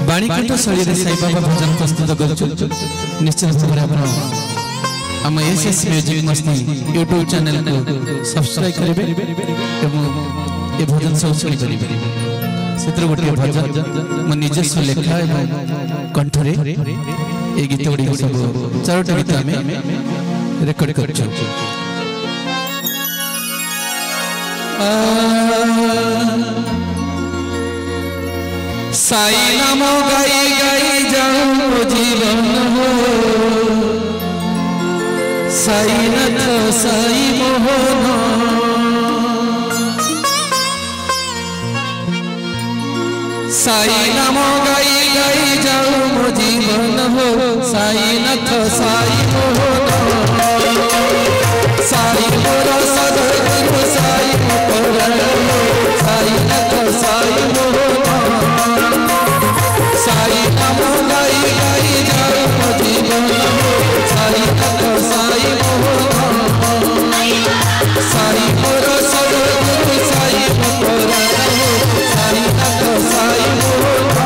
बाणीकंठ शैली साई बाबा भजन प्रस्तुत कर निश्चित भाव आम एसएस म्यूजिक मस्ती यूट्यूब चैनल को सब्सक्राइब करेंगे ये भजन सब शुणी करेंगे से गोटे भजन मो निजस्व लेखा कंठरे ये गीत गुड़ी सब चारोटा गीत आम रेकर्ड कर साई नाम गाई गाई जाऊं जीवन हो साई नाथ साई मोहन साई नाम गाई गाई जाऊं जीवन हो साई नाथ साई मोहन साई मोर सदगुरु साई मोर साई नाथ साई मोहन साई नाम गाई गाई जाऊं जीवन साई नाथ साई मोहन साई मोर सदगुरु साई मोर साई नाथ साई मोहन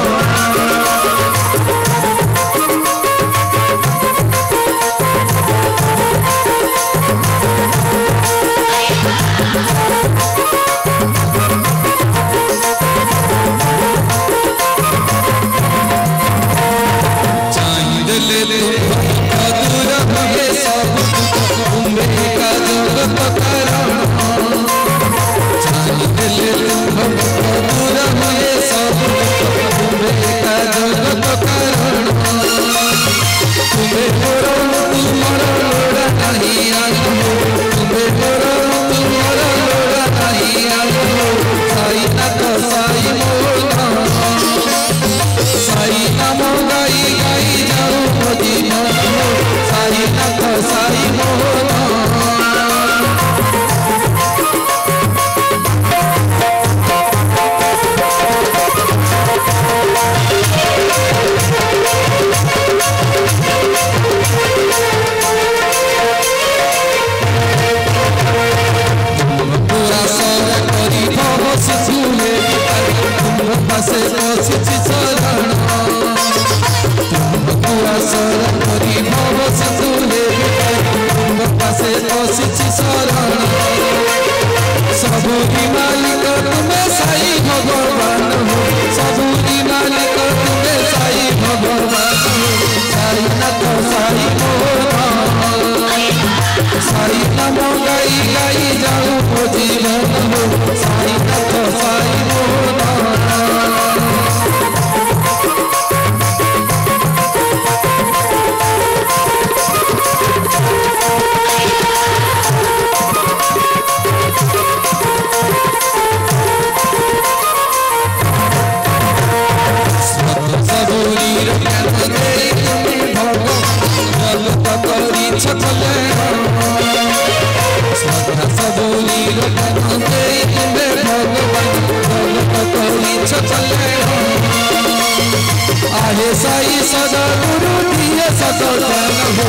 आहे साई सदगुरु दिए सतज्ञान हो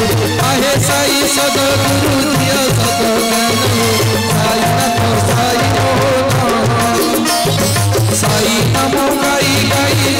आहे साई सदगुरु दिए सतज्ञान हो साई नाथ साई मोहन साई नाम गाई गाई